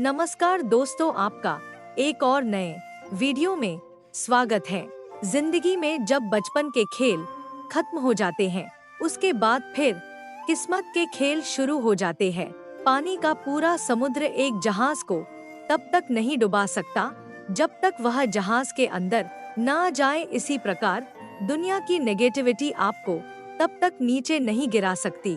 नमस्कार दोस्तों, आपका एक और नए वीडियो में स्वागत है। जिंदगी में जब बचपन के खेल खत्म हो जाते हैं, उसके बाद फिर किस्मत के खेल शुरू हो जाते हैं। पानी का पूरा समुद्र एक जहाज को तब तक नहीं डुबा सकता जब तक वह जहाज के अंदर ना आ जाए। इसी प्रकार दुनिया की नेगेटिविटी आपको तब तक नीचे नहीं गिरा सकती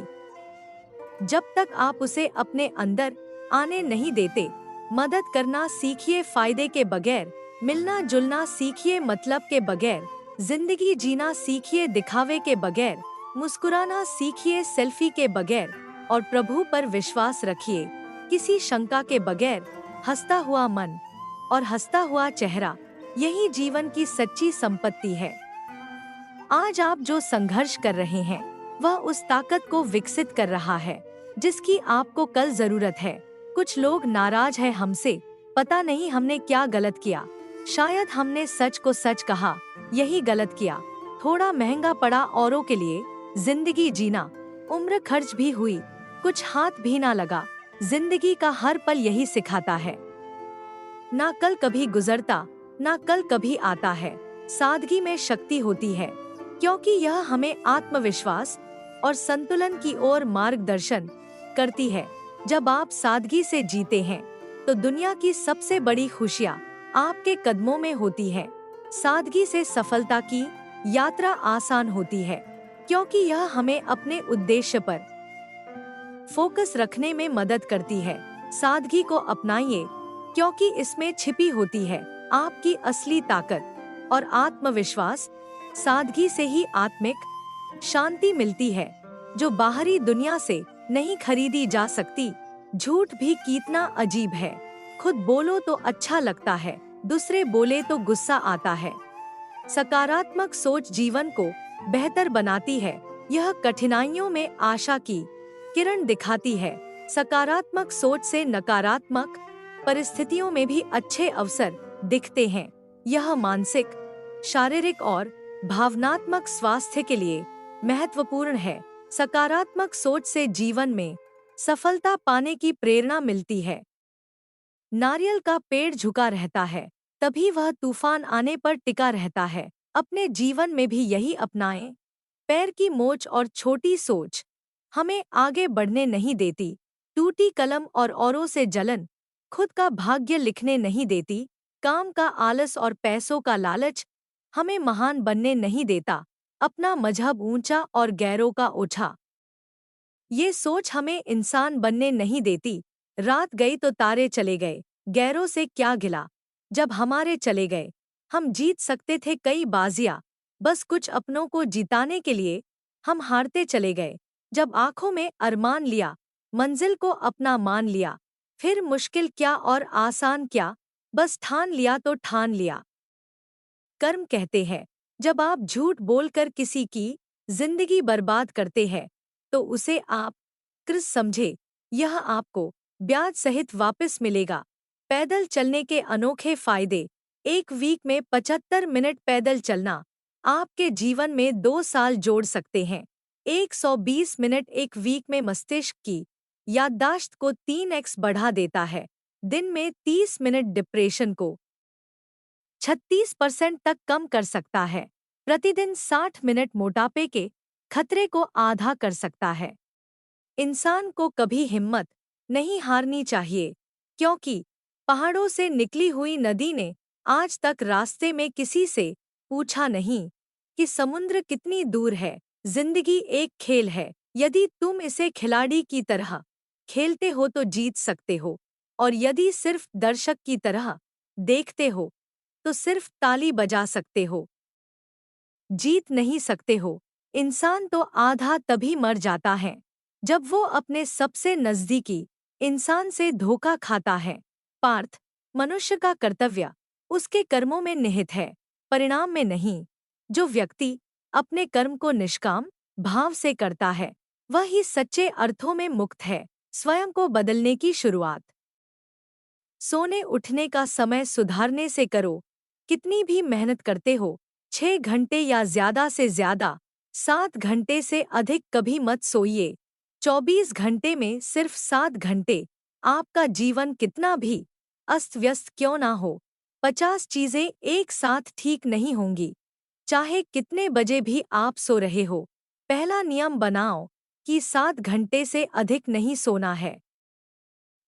जब तक आप उसे अपने अंदर आने नहीं देते। मदद करना सीखिए फायदे के बगैर, मिलना जुलना सीखिए मतलब के बगैर, जिंदगी जीना सीखिए दिखावे के बगैर, मुस्कुराना सीखिए सेल्फी के बगैर, और प्रभु पर विश्वास रखिए किसी शंका के बगैर। हंसता हुआ मन और हंसता हुआ चेहरा, यही जीवन की सच्ची संपत्ति है। आज आप जो संघर्ष कर रहे हैं वह उस ताकत को विकसित कर रहा है जिसकी आपको कल जरूरत है। कुछ लोग नाराज हैं हमसे, पता नहीं हमने क्या गलत किया, शायद हमने सच को सच कहा, यही गलत किया। थोड़ा महंगा पड़ा औरों के लिए जिंदगी जीना, उम्र खर्च भी हुई, कुछ हाथ भी ना लगा। जिंदगी का हर पल यही सिखाता है, ना कल कभी गुजरता ना कल कभी आता है। सादगी में शक्ति होती है क्योंकि यह हमें आत्मविश्वास और संतुलन की ओर मार्गदर्शन करती है। जब आप सादगी से जीते हैं तो दुनिया की सबसे बड़ी खुशियाँ आपके कदमों में होती है। सादगी से सफलता की यात्रा आसान होती है क्योंकि यह हमें अपने उद्देश्य पर फोकस रखने में मदद करती है। सादगी को अपनाइए क्योंकि इसमें छिपी होती है आपकी असली ताकत और आत्मविश्वास। सादगी से ही आत्मिक शांति मिलती है जो बाहरी दुनिया से नहीं खरीदी जा सकती। झूठ भी कितना अजीब है, खुद बोलो तो अच्छा लगता है, दूसरे बोले तो गुस्सा आता है। सकारात्मक सोच जीवन को बेहतर बनाती है, यह कठिनाइयों में आशा की किरण दिखाती है। सकारात्मक सोच से नकारात्मक परिस्थितियों में भी अच्छे अवसर दिखते हैं। यह मानसिक, शारीरिक और भावनात्मक स्वास्थ्य के लिए महत्वपूर्ण है। सकारात्मक सोच से जीवन में सफलता पाने की प्रेरणा मिलती है। नारियल का पेड़ झुका रहता है तभी वह तूफान आने पर टिका रहता है। अपने जीवन में भी यही अपनाएं। पैर की मोच और छोटी सोच हमें आगे बढ़ने नहीं देती। टूटी कलम और औरों से जलन खुद का भाग्य लिखने नहीं देती। काम का आलस और पैसों का लालच हमें महान बनने नहीं देता। अपना मजहब ऊंचा और गैरों का ओछा, ये सोच हमें इंसान बनने नहीं देती। रात गई तो तारे चले गए, गैरों से क्या गिला, जब हमारे चले गए। हम जीत सकते थे कई बाजियां, बस कुछ अपनों को जिताने के लिए हम हारते चले गए। जब आंखों में अरमान लिया, मंजिल को अपना मान लिया, फिर मुश्किल क्या और आसान क्या, बस ठान लिया तो ठान लिया। कर्म कहते हैं, जब आप झूठ बोलकर किसी की जिंदगी बर्बाद करते हैं तो उसे आप कृस समझे, यह आपको ब्याज सहित वापस मिलेगा। पैदल चलने के अनोखे फायदे। एक वीक में 75 मिनट पैदल चलना आपके जीवन में 2 साल जोड़ सकते हैं। 120 मिनट एक वीक में मस्तिष्क की याददाश्त को 3x बढ़ा देता है। दिन में 30 मिनट डिप्रेशन को 36% तक कम कर सकता है। प्रतिदिन 60 मिनट मोटापे के खतरे को आधा कर सकता है। इंसान को कभी हिम्मत नहीं हारनी चाहिए क्योंकि पहाड़ों से निकली हुई नदी ने आज तक रास्ते में किसी से पूछा नहीं कि समुद्र कितनी दूर है। जिंदगी एक खेल है, यदि तुम इसे खिलाड़ी की तरह खेलते हो तो जीत सकते हो, और यदि सिर्फ दर्शक की तरह देखते हो तो सिर्फ ताली बजा सकते हो, जीत नहीं सकते हो। इंसान तो आधा तभी मर जाता है जब वो अपने सबसे नजदीकी इंसान से धोखा खाता है। पार्थ, मनुष्य का कर्तव्य उसके कर्मों में निहित है, परिणाम में नहीं। जो व्यक्ति अपने कर्म को निष्काम भाव से करता है वह ही सच्चे अर्थों में मुक्त है। स्वयं को बदलने की शुरुआत सोने उठने का समय सुधारने से करो। कितनी भी मेहनत करते हो, 6 घंटे या ज्यादा से ज्यादा 7 घंटे से अधिक कभी मत सोइए। 24 घंटे में सिर्फ 7 घंटे आपका जीवन कितना भी अस्त व्यस्त क्यों ना हो, 50 चीजें एक साथ ठीक नहीं होंगी। चाहे कितने बजे भी आप सो रहे हो, पहला नियम बनाओ कि 7 घंटे से अधिक नहीं सोना है।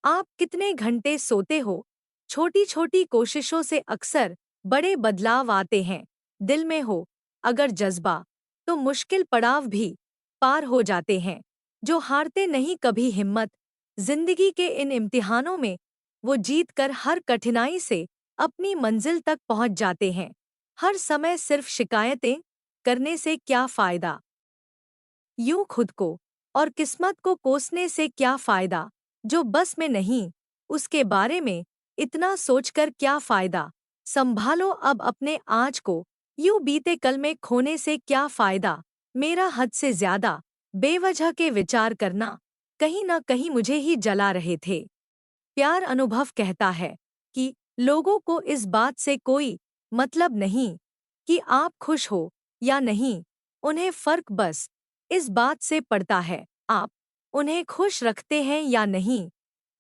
आप कितने घंटे सोते हो? छोटी छोटी कोशिशों से अक्सर बड़े बदलाव आते हैं। दिल में हो अगर जज्बा, तो मुश्किल पड़ाव भी पार हो जाते हैं। जो हारते नहीं कभी हिम्मत, जिंदगी के इन इम्तिहानों में वो जीत कर हर कठिनाई से अपनी मंजिल तक पहुंच जाते हैं। हर समय सिर्फ शिकायतें करने से क्या फायदा? यूं खुद को और किस्मत को कोसने से क्या फायदा? जो बस में नहीं, उसके बारे में इतना सोचकर क्या फायदा? संभालो अब अपने आज को, यूं बीते कल में खोने से क्या फायदा? मेरा हद से ज्यादा बेवजह के विचार करना कहीं न कहीं मुझे ही जला रहे थे। प्यार अनुभव कहता है कि लोगों को इस बात से कोई मतलब नहीं कि आप खुश हो या नहीं, उन्हें फर्क बस इस बात से पड़ता है आप उन्हें खुश रखते हैं या नहीं।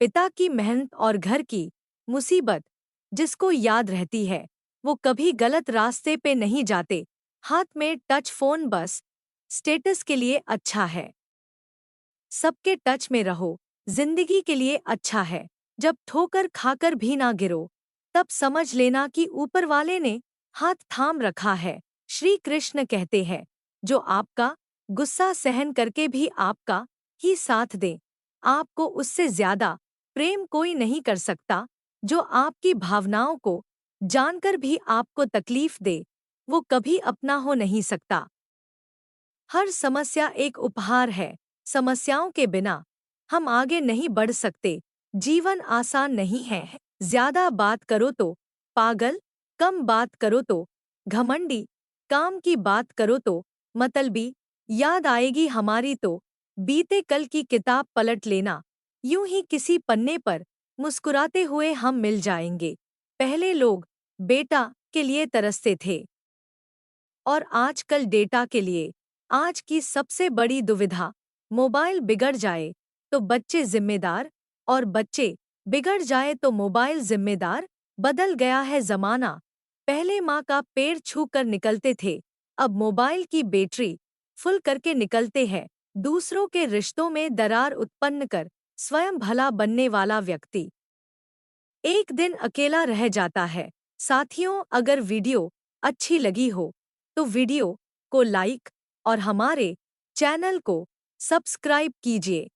पिता की मेहनत और घर की मुसीबत जिसको याद रहती है, वो कभी गलत रास्ते पे नहीं जाते। हाथ में टच फोन बस स्टेटस के लिए अच्छा है। सबके टच में रहो, जिंदगी के लिए अच्छा है। जब ठोकर खाकर भी ना गिरो, तब समझ लेना कि ऊपर वाले ने हाथ थाम रखा है। श्री कृष्ण कहते हैं, जो आपका गुस्सा सहन करके भी आपका ही साथ दे, आपको उससे ज्यादा प्रेम कोई नहीं कर सकता। जो आपकी भावनाओं को जानकर भी आपको तकलीफ दे, वो कभी अपना हो नहीं सकता। हर समस्या एक उपहार है। समस्याओं के बिना हम आगे नहीं बढ़ सकते। जीवन आसान नहीं है। ज्यादा बात करो तो पागल, कम बात करो तो घमंडी, काम की बात करो तो मतलबी। याद आएगी हमारी तो बीते कल की किताब पलट लेना। यूं ही किसी पन्ने पर मुस्कुराते हुए हम मिल जाएंगे। पहले लोग बेटा के लिए तरसते थे और आजकल डेटा के लिए। आज की सबसे बड़ी दुविधा, मोबाइल बिगड़ जाए तो बच्चे जिम्मेदार और बच्चे बिगड़ जाए तो मोबाइल जिम्मेदार। बदल गया है जमाना। पहले माँ का पैर छू कर निकलते थे, अब मोबाइल की बैटरी फुल करके निकलते हैं। दूसरों के रिश्तों में दरार उत्पन्न कर स्वयं भला बनने वाला व्यक्ति एक दिन अकेला रह जाता है। साथियों, अगर वीडियो अच्छी लगी हो तो वीडियो को लाइक और हमारे चैनल को सब्सक्राइब कीजिए।